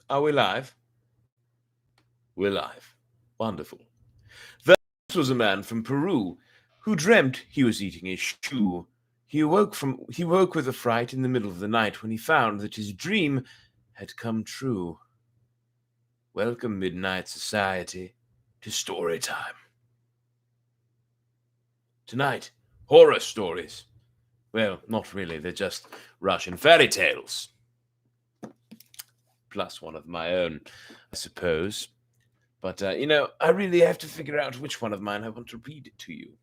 Are we live? We're live. Wonderful. This was a man from Peru who dreamt he was eating a shoe. He woke with a fright in the middle of the night when he found that his dream had come true. Welcome, Midnight Society, to story time. Tonight, horror stories. Well, not really, they're just Russian fairy tales. Plus one of my own, I suppose. But, I really have to figure out which one of mine I want to read it to you.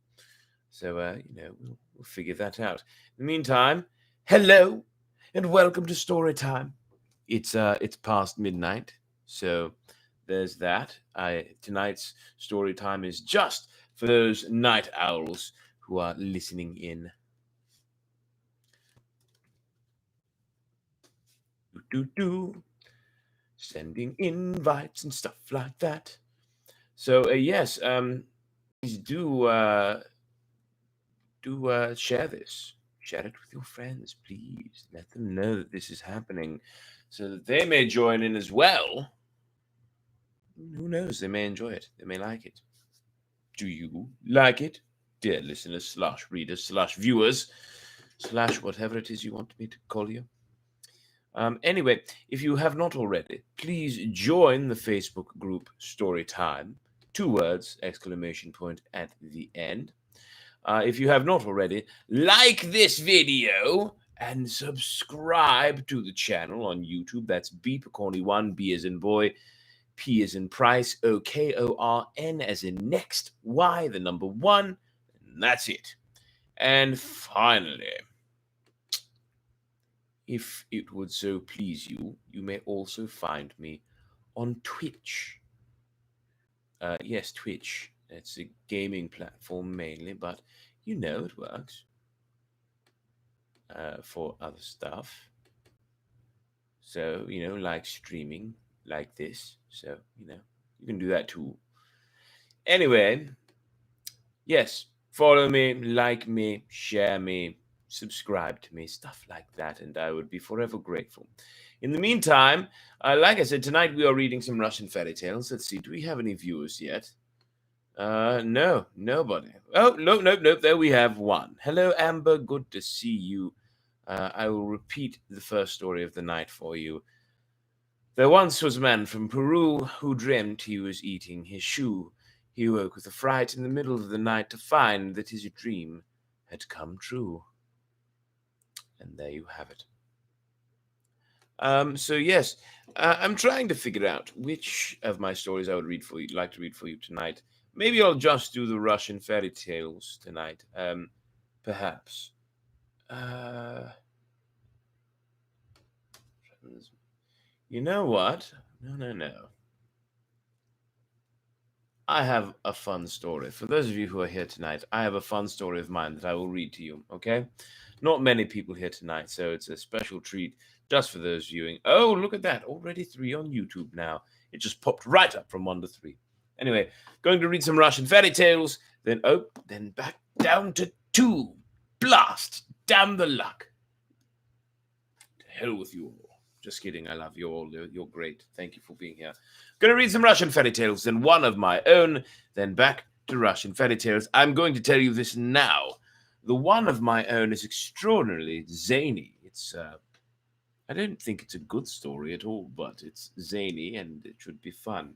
So, we'll figure that out. In the meantime, hello and welcome to story time. It's past midnight, so there's that. Tonight's story time is just for those night owls who are listening in. Do sending invites and stuff like that. So yes, please do share this. Share it with your friends, please. Let them know that this is happening, so that they may join in as well. Who knows? They may enjoy it. They may like it. Do you like it, dear listeners slash readers slash viewers slash whatever it is you want me to call you? Anyway, if you have not already, please join the Facebook group Storytime. 2 words, exclamation point at the end. If you have not already, like this video and subscribe to the channel on YouTube. That's Beepercorny1, B as in boy, P as in price, OKORN as in next, Y the number 1, and that's it. And finally, if it would so please you, you may also find me on Twitch. Yes, Twitch. It's a gaming platform mainly, but it works for other stuff. So, like streaming like this. So, you can do that too. Anyway, yes, follow me, like me, share me, subscribe to me, stuff like that, and I would be forever grateful. In the meantime, like I said, tonight we are reading some Russian fairy tales. Let's see, do we have any viewers yet? No, nobody. Oh, nope. There we have one. Hello, Amber. Good to see you. I will repeat the first story of the night for you. There once was a man from Peru who dreamt he was eating his shoe. He woke with a fright in the middle of the night to find that his dream had come true. And there you have it. So yes, I'm trying to figure out which of my stories I would like to read for you tonight. Maybe I'll just do the Russian fairy tales tonight. Perhaps. You know what? No. I have a fun story. For those of you who are here tonight, I have a fun story of mine that I will read to you, okay? Not many people here tonight, so it's a special treat just for those viewing. Oh, look at that. Already 3 on YouTube now. It just popped right up from 1 to 3. Anyway, going to read some Russian fairy tales, then back down to 2. Blast! Damn the luck. To hell with you all. Just kidding. I love you all. You're great. Thank you for being here. Going to read some Russian fairy tales, then one of my own, then back to Russian fairy tales. I'm going to tell you this now. The one of my own is extraordinarily zany. It's I don't think it's a good story at all, but it's zany and it should be fun.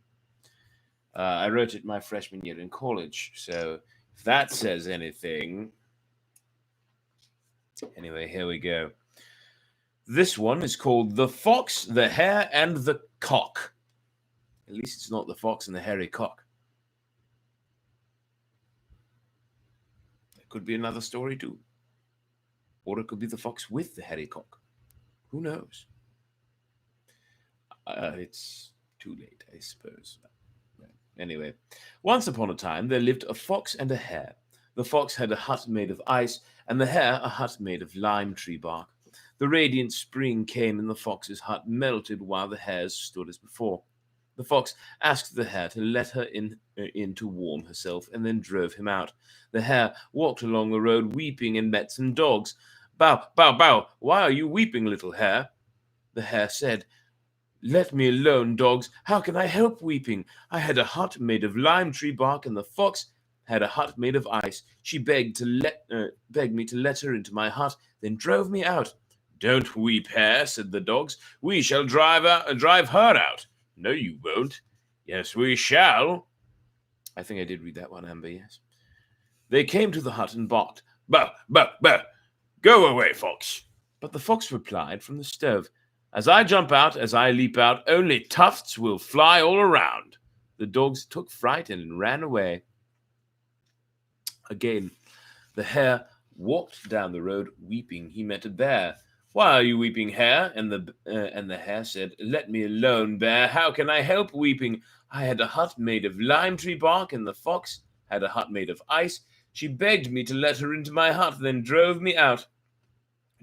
I wrote it my freshman year in college, so if that says anything. Anyway, here we go. This one is called The Fox, the Hare, and the Cock. At least it's not the fox and the hairy cock. There could be another story too. Or it could be the fox with the hairy cock. Who knows? It's too late, I suppose. Anyway, once upon a time there lived a fox and a hare. The fox had a hut made of ice, and the hare a hut made of lime tree bark. The radiant spring came, and the fox's hut melted while the hare's stood as before. The fox asked the hare to let her in to warm herself, and then drove him out. The hare walked along the road weeping and met some dogs. Bow, bow, bow, why are you weeping, little hare? The hare said, Let me alone, dogs. How can I help weeping? I had a hut made of lime tree bark, and the fox had a hut made of ice. She begged me to let her into my hut, then drove me out. Don't weep, hare, said the dogs. We shall drive her out. No, you won't. Yes, we shall. I think I did read that one, Amber, yes. They came to the hut and barked. Bow, bow, bow. Go away, fox. But the fox replied from the stove, As I jump out, as I leap out, only tufts will fly all around. The dogs took fright and ran away. Again, the hare walked down the road weeping. He met a bear. Why are you weeping, hare? And the hare said, Let me alone, bear. How can I help weeping? I had a hut made of lime tree bark, and the fox had a hut made of ice. She begged me to let her into my hut, then drove me out.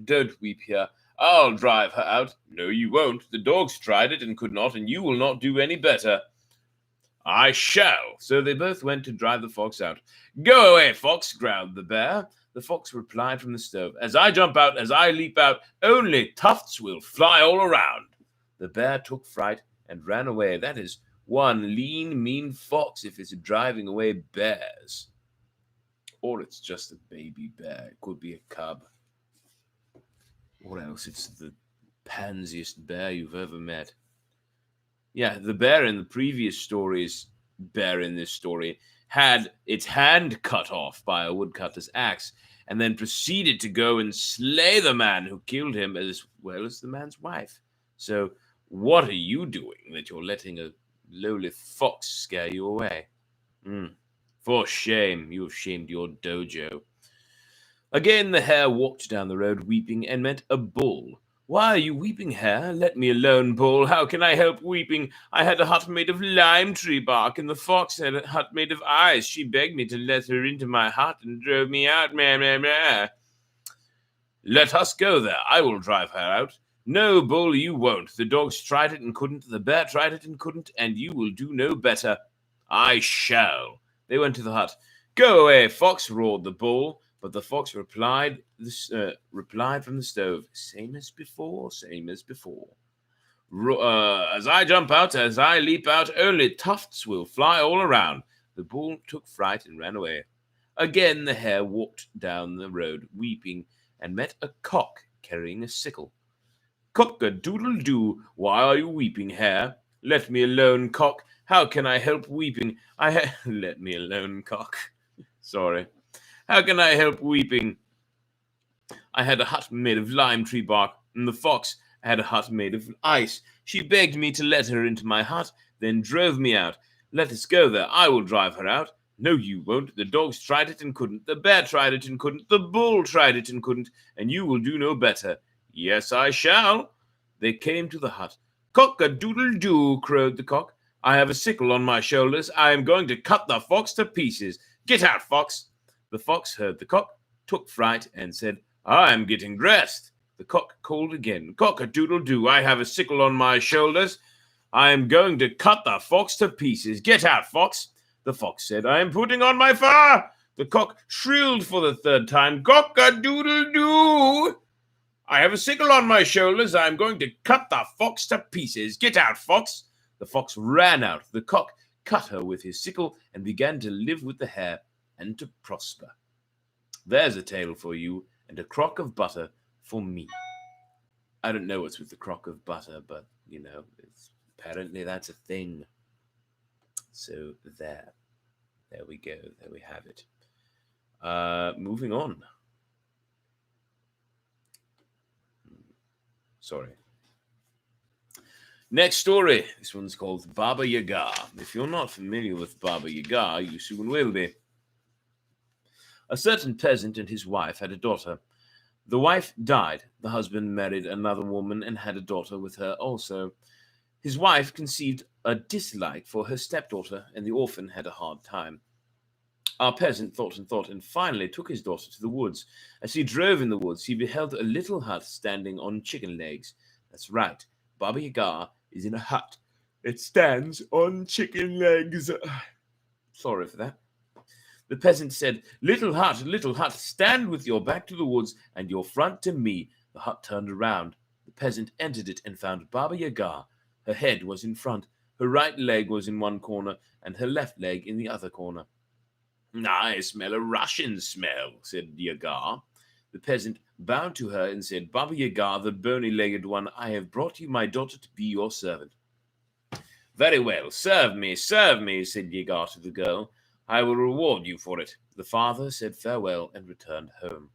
Don't weep here. I'll drive her out. No, you won't. The dogs tried it and could not, and you will not do any better. I shall. So they both went to drive the fox out. Go away, fox, growled the bear. The fox replied from the stove, As I jump out, as I leap out, only tufts will fly all around. The bear took fright and ran away. That is one lean, mean fox if it's driving away bears. Or it's just a baby bear. It could be a cub. Or else it's the pansiest bear you've ever met. Yeah, the bear in the previous story's bear in this story had its hand cut off by a woodcutter's axe and then proceeded to go and slay the man who killed him as well as the man's wife. So what are you doing that you're letting a lowly fox scare you away? For shame, you have shamed your dojo. Again the hare walked down the road weeping and met a bull. Why are you weeping, hare? Let me alone, bull. How can I help weeping? I had a hut made of lime tree bark, and the fox had a hut made of ice. She begged me to let her into my hut and drove me out. Meh, meh, meh. Let us go there. I will drive her out. No, bull, you won't. The dogs tried it and couldn't. The bear tried it and couldn't, and you will do no better. I shall. They went to the hut. Go away, fox, roared the bull. But the fox replied from the stove, Same as before, same as before. As I jump out, as I leap out, only tufts will fly all around. The bull took fright and ran away. Again the hare walked down the road weeping and met a cock carrying a sickle. Cock-a-doodle-doo, why are you weeping, hare? Let me alone, cock. How can I help weeping? Let me alone, cock. Sorry. How can I help weeping? I had a hut made of lime tree bark, and the fox had a hut made of ice. She begged me to let her into my hut, then drove me out. Let us go there. I will drive her out. No, you won't. The dogs tried it and couldn't. The bear tried it and couldn't. The bull tried it and couldn't. And you will do no better. Yes, I shall. They came to the hut. Cock-a-doodle-doo, crowed the cock. I have a sickle on my shoulders. I am going to cut the fox to pieces. Get out, fox. The fox heard the cock, took fright, and said, I am getting dressed. The cock called again, Cock-a-doodle-doo, I have a sickle on my shoulders. I am going to cut the fox to pieces. Get out, fox. The fox said, I am putting on my fur. The cock shrilled for the third time, Cock-a-doodle-doo. I have a sickle on my shoulders. I am going to cut the fox to pieces. Get out, fox. The fox ran out. The cock cut her with his sickle and began to live with the hare and to prosper. There's a tale for you, and a crock of butter for me. I don't know what's with the crock of butter, but, apparently that's a thing. So there we go. There we have it. Moving on. Sorry. Next story. This one's called Baba Yaga. If you're not familiar with Baba Yaga, you soon will be. A certain peasant and his wife had a daughter. The wife died. The husband married another woman and had a daughter with her also. His wife conceived a dislike for her stepdaughter, and the orphan had a hard time. Our peasant thought and finally took his daughter to the woods. As he drove in the woods, he beheld a little hut standing on chicken legs. That's right, Baba Yaga is in a hut. It stands on chicken legs. Sorry for that. The peasant said, little hut, stand with your back to the woods and your front to me. The hut turned around. The peasant entered it and found Baba Yaga. Her head was in front, her right leg was in one corner, and her left leg in the other corner. "I smell a Russian smell," said Yaga. The peasant bowed to her and said, "Baba Yaga, the bony-legged one, I have brought you my daughter to be your servant." "Very well, serve me, said Yaga to the girl. "I will reward you for it." The father said farewell and returned home.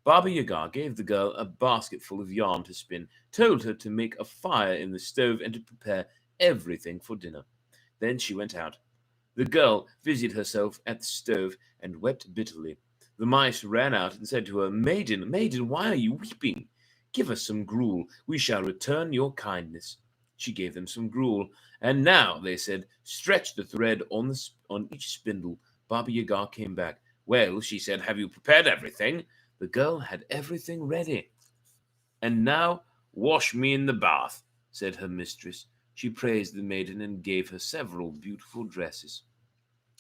Baba Yaga gave the girl a basket full of yarn to spin, told her to make a fire in the stove and to prepare everything for dinner. Then she went out. The girl busied herself at the stove and wept bitterly. The mice ran out and said to her, "Maiden, maiden, why are you weeping? Give us some gruel. We shall return your kindness." She gave them some gruel. "And now," they said, "stretch the thread on each spindle." Baba Yaga came back. "Well," she said, "have you prepared everything?" The girl had everything ready. "And now wash me in the bath," said her mistress. She praised the maiden and gave her several beautiful dresses.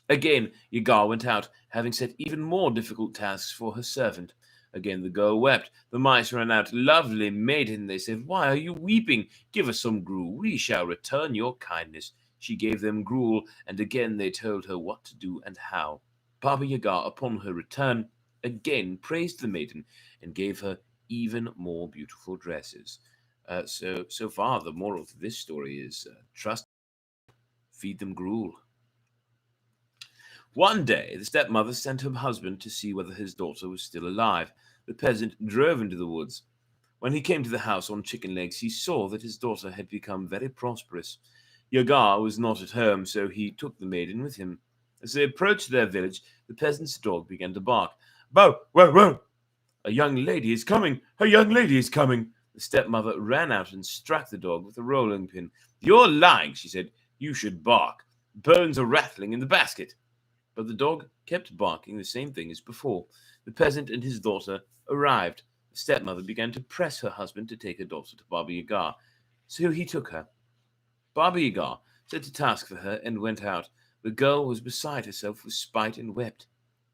Again Yaga went out, having set even more difficult tasks for her servant. Again the girl wept. The mice ran out. "Lovely maiden," they said, "why are you weeping? Give us some gruel. We shall return your kindness." She gave them gruel, and again they told her what to do and how. Baba Yaga, upon her return, again praised the maiden and gave her even more beautiful dresses. So far, the moral to this story is trust, feed them gruel. One day, the stepmother sent her husband to see whether his daughter was still alive. The peasant drove into the woods. When he came to the house on chicken legs, he saw that his daughter had become very prosperous. Yaga was not at home, so he took the maiden with him. As they approached their village, the peasant's dog began to bark. "Bow, wow, wow! A young lady is coming! A young lady is coming!" The stepmother ran out and struck the dog with a rolling pin. "You're lying," she said. "You should bark. Bones are rattling in the basket." But the dog kept barking the same thing as before. The peasant and his daughter arrived. The stepmother began to press her husband to take her daughter to Baba Yaga. So he took her. Baba Yaga set a task for her and went out. The girl was beside herself with spite and wept.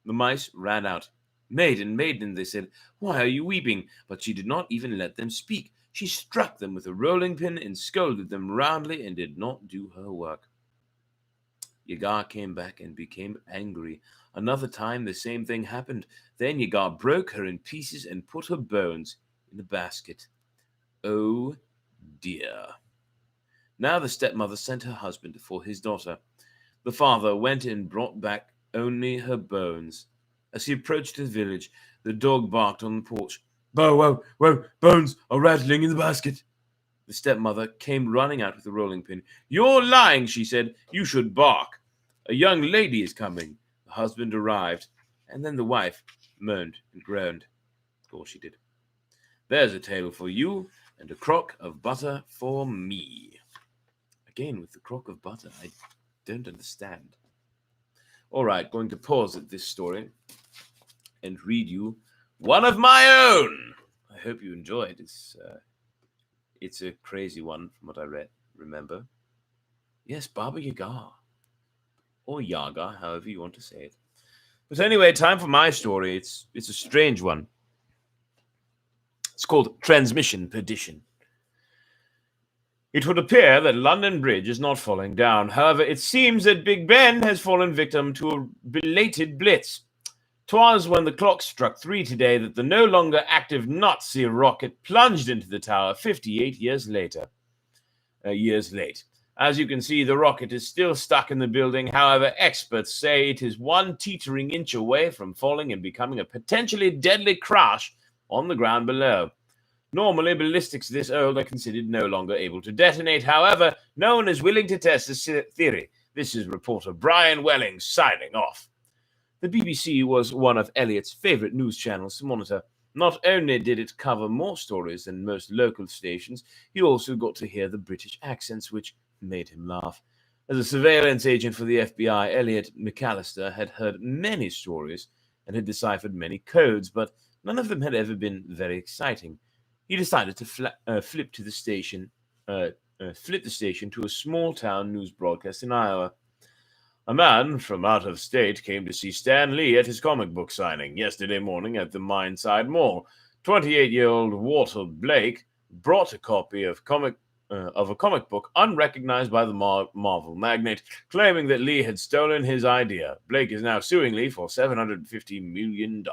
The mice ran out. "Maiden, maiden," they said, "why are you weeping?" But she did not even let them speak. She struck them with a rolling pin and scolded them roundly and did not do her work. Yaga came back and became angry. Another time the same thing happened. Then Yaga broke her in pieces and put her bones in a basket. Oh dear. Now the stepmother sent her husband for his daughter. The father went and brought back only her bones. As he approached the village, the dog barked on the porch. "Bow, wow, wow, bones are rattling in the basket." The stepmother came running out with a rolling pin. "You're lying," she said. "You should bark. A young lady is coming." The husband arrived, and then the wife moaned and groaned. Of course she did. "There's a tale for you, and a crock of butter for me." Again with the crock of butter, I don't understand. All right, going to pause at this story and read you one of my own. I hope you enjoyed. It's a crazy one from what I remember. Yes, Baba Yaga. Or Yaga, however you want to say it. But anyway, time for my story. It's a strange one. It's called Transmission Perdition. It would appear that London Bridge is not falling down. However, it seems that Big Ben has fallen victim to a belated blitz. 'Twas when the clock struck 3 today that the no longer active Nazi rocket plunged into the tower 58 years later. Years late. As you can see, the rocket is still stuck in the building. However, experts say it is one teetering inch away from falling and becoming a potentially deadly crash on the ground below. Normally, ballistics this old are considered no longer able to detonate. However, no one is willing to test this theory. This is reporter Brian Welling signing off. The BBC was one of Elliot's favorite news channels to monitor. Not only did it cover more stories than most local stations, he also got to hear the British accents, which made him laugh. As a surveillance agent for the FBI, Elliot McAllister had heard many stories and had deciphered many codes, but none of them had ever been very exciting. He decided to flip the station to a small-town news broadcast in Iowa. A man from out of state came to see Stan Lee at his comic book signing yesterday morning at the Mindside Mall. 28-year-old Walter Blake brought a copy of comic of a comic book unrecognized by the Marvel magnate, claiming that Lee had stolen his idea. Blake is now suing Lee for $750 million.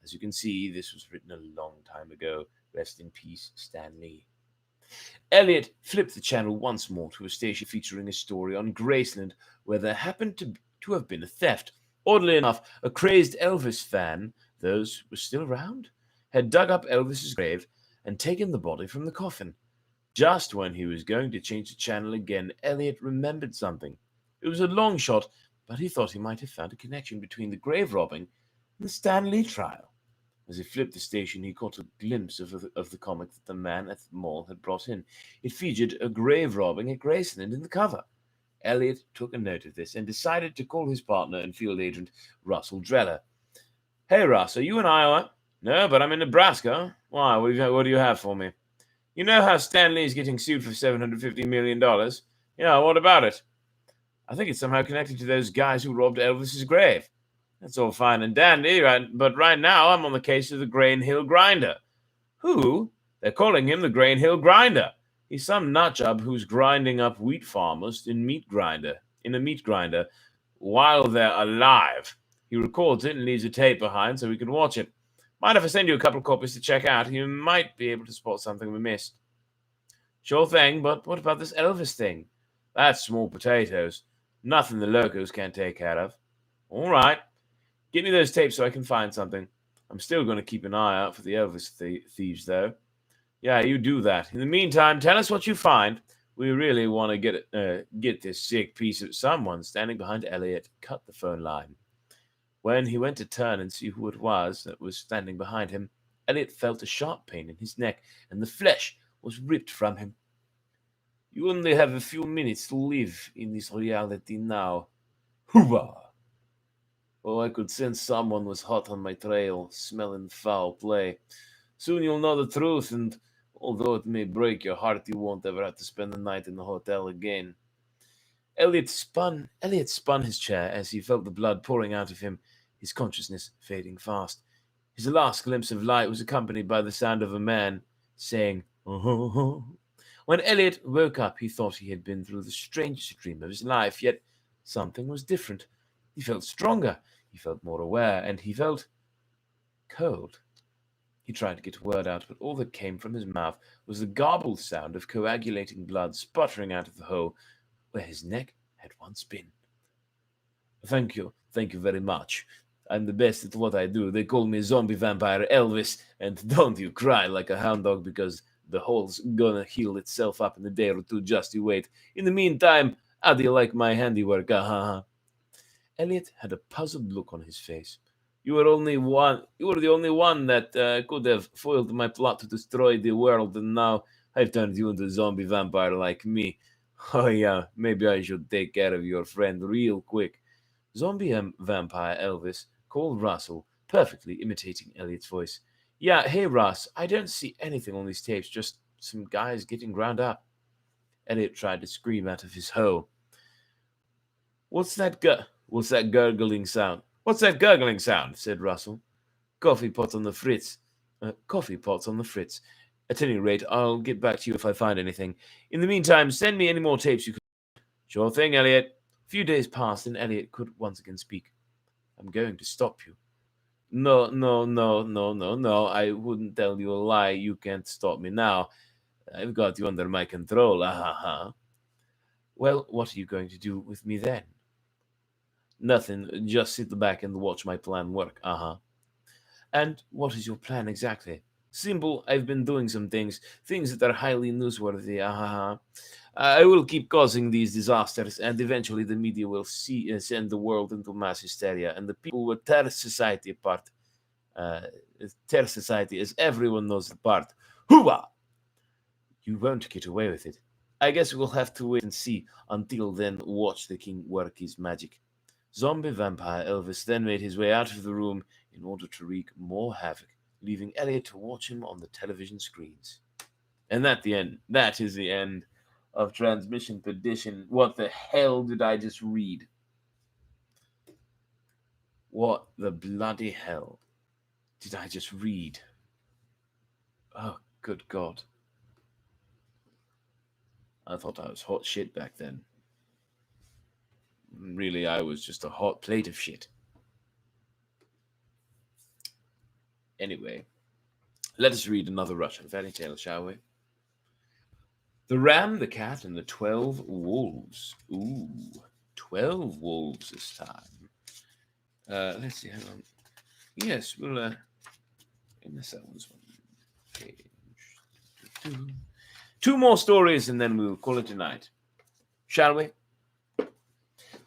As you can see, this was written a long time ago. Rest in peace, Stan Lee. Elliot flipped the channel once more to a station featuring a story on Graceland where there happened to have been a theft. Oddly enough, a crazed Elvis fan, those were still around, had dug up Elvis's grave and taken the body from the coffin. Just when he was going to change the channel again, Elliot remembered something. It was a long shot, but he thought he might have found a connection between the grave robbing and the Stan Lee trial. As he flipped the station, he caught a glimpse of the comic that the man at the mall had brought in. It featured a grave robbing at Graceland in the cover. Elliot took a note of this and decided to call his partner and field agent, Russell Dreller. Hey, Russ, are you in Iowa? No, but I'm in Nebraska. Why? What do you have for me? You know how Stan Lee's getting sued for $750 million? Yeah, what about it? I think it's somehow connected to those guys who robbed Elvis's grave. That's all fine and dandy, but right now I'm on the case of the Grain Hill Grinder. Who? They're calling him the Grain Hill Grinder. He's some nutjob who's grinding up wheat farmers in a meat grinder while they're alive. He records it and leaves a tape behind so we can watch it. Mind if I send you a couple of copies to check out? You might be able to spot something we missed. Sure thing, but what about this Elvis thing? That's small potatoes. Nothing the locals can't take care of. All right. Get me those tapes so I can find something. I'm still going to keep an eye out for the Elvis thieves, though. Yeah, you do that. In the meantime, tell us what you find. We really want to get this sick piece of someone standing behind Elliot. Cut the phone line. When he went to turn and see who it was that was standing behind him, Elliot felt a sharp pain in his neck, and the flesh was ripped from him. You only have a few minutes to live in this reality now. Hoorah! Oh, I could sense someone was hot on my trail, smelling foul play. Soon you'll know the truth, and although it may break your heart, you won't ever have to spend the night in the hotel again. Elliot spun his chair as he felt the blood pouring out of him, his consciousness fading fast. His last glimpse of light was accompanied by the sound of a man saying, "Oh." When Elliot woke up, he thought he had been through the strangest dream of his life, yet something was different. He felt stronger, he felt more aware, and he felt cold. He tried to get a word out, but all that came from his mouth was the garbled sound of coagulating blood sputtering out of the hole where his neck had once been. Thank you very much. I'm the best at what I do. They call me Zombie Vampire Elvis, and don't you cry like a hound dog because the hole's gonna heal itself up in a day or two, just you wait. In the meantime, how do you like my handiwork? Elliot had a puzzled look on his face. You were the only one that could have foiled my plot to destroy the world, and now I've turned you into a zombie vampire like me. Oh yeah, maybe I should take care of your friend real quick. Zombie vampire Elvis called Russell, perfectly imitating Elliot's voice. Yeah, hey Russ, I don't see anything on these tapes, just some guys getting ground up. Elliot tried to scream out of his hole. What's that gurgling sound? What's that gurgling sound? Said Russell. Coffee pots on the fritz. Coffee pots on the fritz. At any rate, I'll get back to you if I find anything. In the meantime, send me any more tapes you can. Sure thing, Elliot. A few days passed, and Elliot could once again speak. I'm going to stop you. No. I wouldn't tell you a lie. You can't stop me now. I've got you under my control. Well, what are you going to do with me then? Nothing. Just sit back and watch my plan work. And what is your plan exactly? Simple. I've been doing some things that are highly newsworthy. I will keep causing these disasters, and eventually the media will send the world into mass hysteria, and the people will tear society apart. Tear society as everyone knows apart. Hooah! You won't get away with it. I guess we'll have to wait and see. Until then, watch the king work his magic. Zombie vampire Elvis then made his way out of the room in order to wreak more havoc, leaving Elliot to watch him on the television screens. And that is the end of Transmission Perdition. What the hell did I just read? What the bloody hell did I just read? Oh, good God. I thought I was hot shit back then. Really, I was just a hot plate of shit. Anyway, let us read another Russian fairy tale, shall we? The Ram, the Cat, and the 12 Wolves. Ooh, 12 wolves this time. Let's see, hang on. Yes, we'll, unless that was one page. Two more stories and then we'll call it a night. Shall we?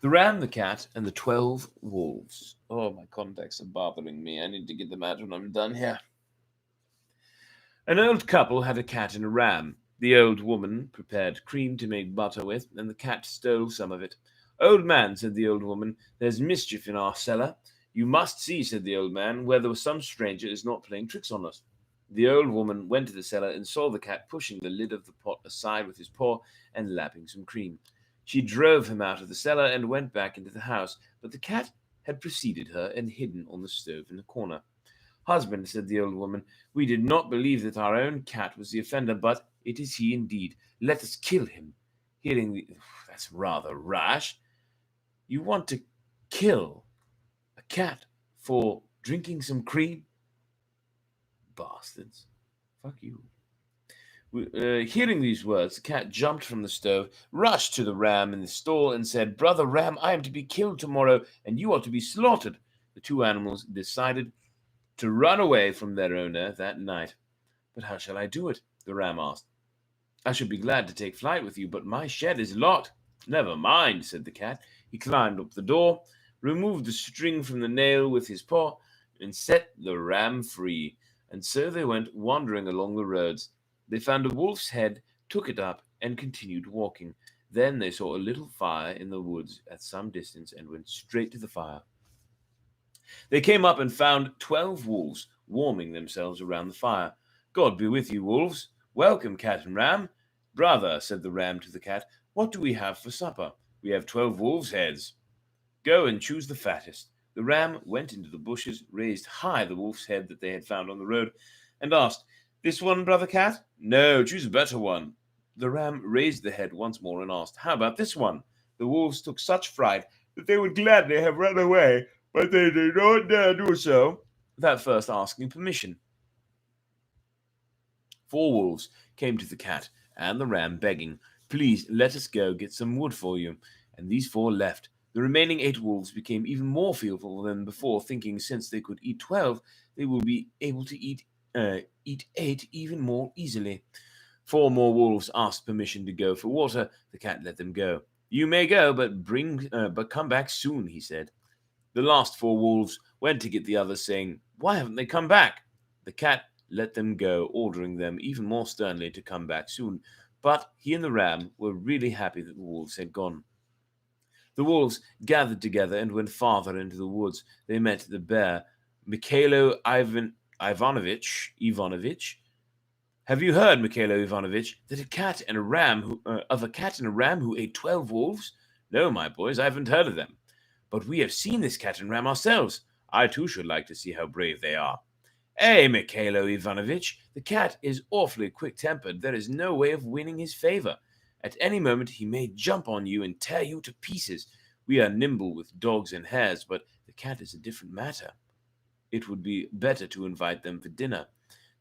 The Ram, the Cat, and the 12 Wolves. Oh, my contacts are bothering me. I need to get them out when I'm done here. An old couple had a cat and a ram. The old woman prepared cream to make butter with, and the cat stole some of it. Old man, said the old woman, there's mischief in our cellar. You must see, said the old man, whether some stranger is not playing tricks on us. The old woman went to the cellar and saw the cat pushing the lid of the pot aside with his paw and lapping some cream. She drove him out of the cellar and went back into the house, but the cat had preceded her and hidden on the stove in the corner. Husband, said the old woman, we did not believe that our own cat was the offender, but it is he indeed. Let us kill him. Hearing the... That's rather rash. You want to kill a cat for drinking some cream? Bastards. Fuck you. Hearing these words, the cat jumped from the stove, rushed to the ram in the stall, and said, Brother Ram, I am to be killed tomorrow, and you are to be slaughtered. The two animals decided to run away from their owner that night. But how shall I do it? The ram asked. I should be glad to take flight with you, but my shed is locked. Never mind, said the cat. He climbed up the door, removed the string from the nail with his paw, and set the ram free. And so they went wandering along the roads. They found a wolf's head, took it up, and continued walking. Then they saw a little fire in the woods at some distance and went straight to the fire. They came up and found 12 wolves warming themselves around the fire. God be with you, wolves. Welcome, cat and ram. Brother, said the ram to the cat, what do we have for supper? We have 12 wolves' heads. Go and choose the fattest. The ram went into the bushes, raised high the wolf's head that they had found on the road, and asked, This one, brother cat? No, choose a better one. The ram raised the head once more and asked, How about this one? The wolves took such fright that they would gladly have run away, but they did not dare do so without first asking permission. 4 wolves came to the cat and the ram, begging, Please let us go get some wood for you. And these 4 left. The remaining 8 wolves became even more fearful than before, thinking since they could eat 12, they would be able to eat 8 even more easily. 4 more wolves asked permission to go for water. The cat let them go. You may go, but come back soon, he said. The last 4 wolves went to get the others, saying, Why haven't they come back? The cat let them go, ordering them even more sternly to come back soon. But he and the ram were really happy that the wolves had gone. The wolves gathered together and went farther into the woods. They met the bear, Mikhailo Ivanovich. Have you heard, Mikhailo Ivanovich, that a cat and a ram who ate 12 wolves? No, my boys, I haven't heard of them. But we have seen this cat and ram ourselves. I too should like to see how brave they are. Mikhailo Ivanovich, the cat is awfully quick-tempered. There is no way of winning his favor. At any moment he may jump on you and tear you to pieces. We are nimble with dogs and hares, but the cat is a different matter. It would be better to invite them for dinner.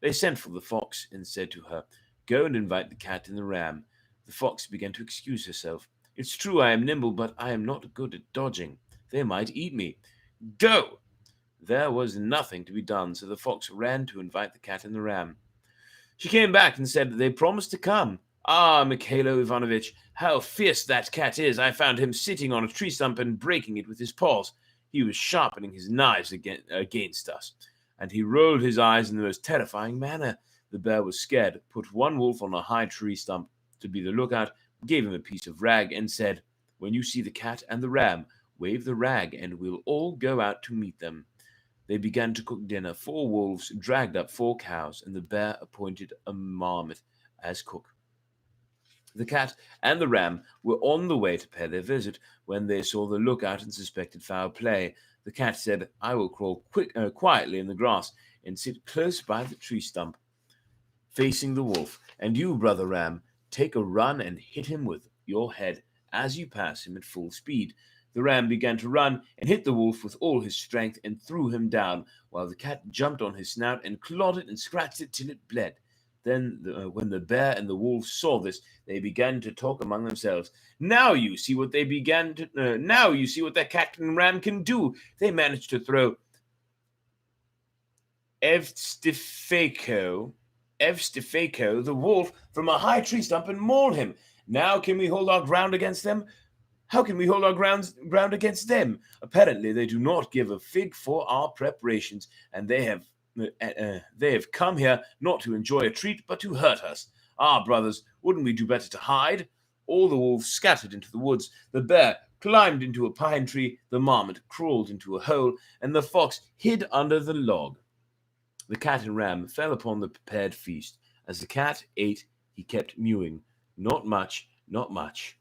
They sent for the fox and said to her, Go and invite the cat and the ram. The fox began to excuse herself. It's true I am nimble, but I am not good at dodging. They might eat me. Go! There was nothing to be done, so the fox ran to invite the cat and the ram. She came back and said that they promised to come. Ah, Mikhailo Ivanovich, how fierce that cat is! I found him sitting on a tree stump and breaking it with his paws. He was sharpening his knives against us, and he rolled his eyes in the most terrifying manner. The bear was scared, put one wolf on a high tree stump to be the lookout, gave him a piece of rag, and said, When you see the cat and the ram, wave the rag, and we'll all go out to meet them. They began to cook dinner. 4 wolves dragged up 4 cows, and the bear appointed a marmot as cook. The cat and the ram were on the way to pay their visit when they saw the lookout and suspected foul play. The cat said, I will crawl quietly in the grass and sit close by the tree stump, facing the wolf. And you, brother ram, take a run and hit him with your head as you pass him at full speed. The ram began to run and hit the wolf with all his strength and threw him down, while the cat jumped on his snout and clawed it and scratched it till it bled. Then, when the bear and the wolf saw this, they began to talk among themselves. Now you see what they began to. Now you see what that cat and ram can do. They managed to throw Evstifeco, the wolf, from a high tree stump and mauled him. Now can we hold our ground against them? How can we hold our ground against them? Apparently, they do not give a fig for our preparations, and they have come here not to enjoy a treat, but to hurt us. Ah, brothers, wouldn't we do better to hide? All the wolves scattered into the woods. The bear climbed into a pine tree, the marmot crawled into a hole, and the fox hid under the log. The cat and ram fell upon the prepared feast. As the cat ate, he kept mewing. Not much, not much.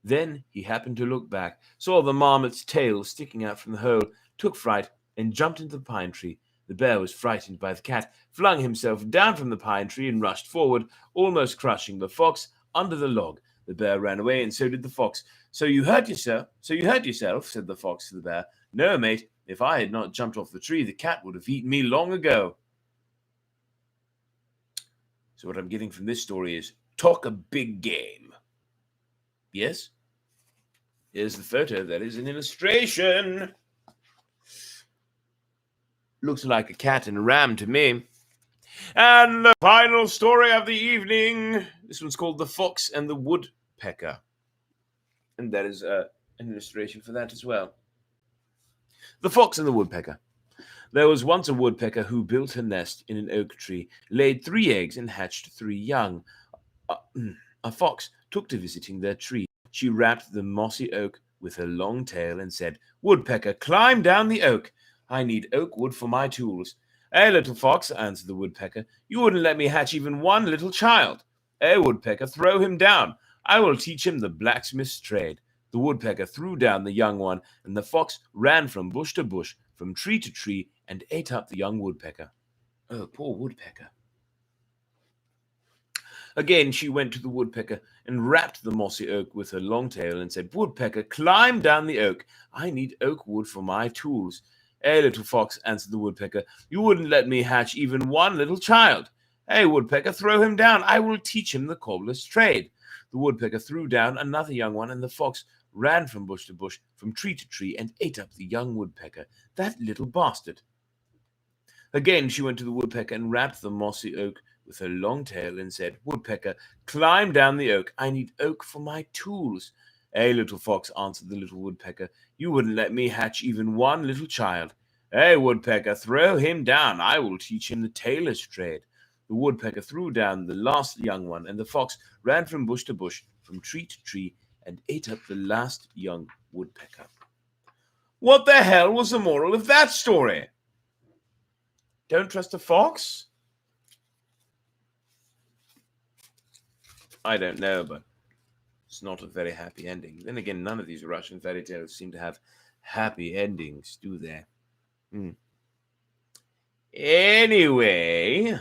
Then he happened to look back, saw the marmot's tail sticking out from the hole, took fright, and jumped into the pine tree. The bear was frightened by the cat, flung himself down from the pine tree and rushed forward, almost crushing the fox under the log. The bear ran away, and so did the fox. So you hurt yourself, said the fox to the bear. No, mate, if I had not jumped off the tree, the cat would have eaten me long ago. So what I'm getting from this story is, talk a big game. Yes? Here's the photo. That is an illustration. Looks like a cat and a ram to me. And the final story of the evening. This one's called The Fox and the Woodpecker. And that is an illustration for that as well. The Fox and the Woodpecker. There was once a woodpecker who built her nest in an oak tree, laid 3 eggs, and hatched 3 young. A fox took to visiting their tree. She rapped the mossy oak with her long tail and said, "Woodpecker, climb down the oak. I need oak wood for my tools." "Hey, little fox," answered the woodpecker, "you wouldn't let me hatch even one little child." "Hey, woodpecker, throw him down. I will teach him the blacksmith's trade." The woodpecker threw down the young one, and the fox ran from bush to bush, from tree to tree, and ate up the young woodpecker. Oh, poor woodpecker. Again she went to the woodpecker and rapped the mossy oak with her long tail and said, "Woodpecker, climb down the oak. I need oak wood for my tools." "Hey, little fox," answered the woodpecker, "you wouldn't let me hatch even one little child." "Hey, woodpecker, throw him down. I will teach him the cobbler's trade." The woodpecker threw down another young one, and the fox ran from bush to bush, from tree to tree, and ate up the young woodpecker. That little bastard. Again she went to the woodpecker and rapped the mossy oak with her long tail and said, "Woodpecker, climb down the oak. I need oak for my tools." "Hey, little fox," answered the little woodpecker, "you wouldn't let me hatch even one little child." "Hey, woodpecker, throw him down. I will teach him the tailor's trade." The woodpecker threw down the last young one, and the fox ran from bush to bush, from tree to tree, and ate up the last young woodpecker. What the hell was the moral of that story? Don't trust a fox? I don't know, but it's not a very happy ending. Then again, none of these Russian fairy tales seem to have happy endings, do they? Anyway,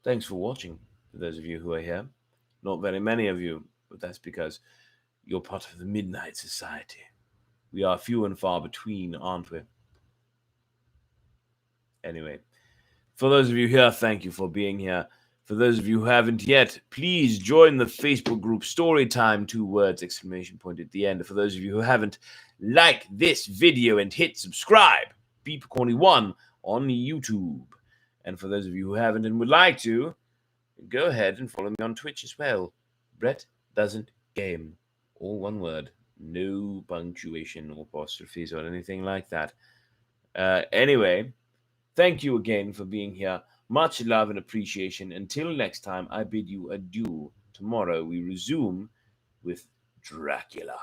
thanks for watching, for those of you who are here. Not very many of you, but that's because you're part of the Midnight Society. We are few and far between, aren't we? Anyway, for those of you here, thank you for being here. For those of you who haven't yet, please join the Facebook group Storytime, 2 words, exclamation point at the end. For those of you who haven't, like this video and hit subscribe, Beepercorny1 on YouTube. And for those of you who haven't and would like to, go ahead and follow me on Twitch as well. Brett Doesn't Game. All one word. No punctuation or apostrophes or anything like that. Anyway, thank you again for being here. Much love and appreciation. Until next time, I bid you adieu. Tomorrow we resume with Dracula.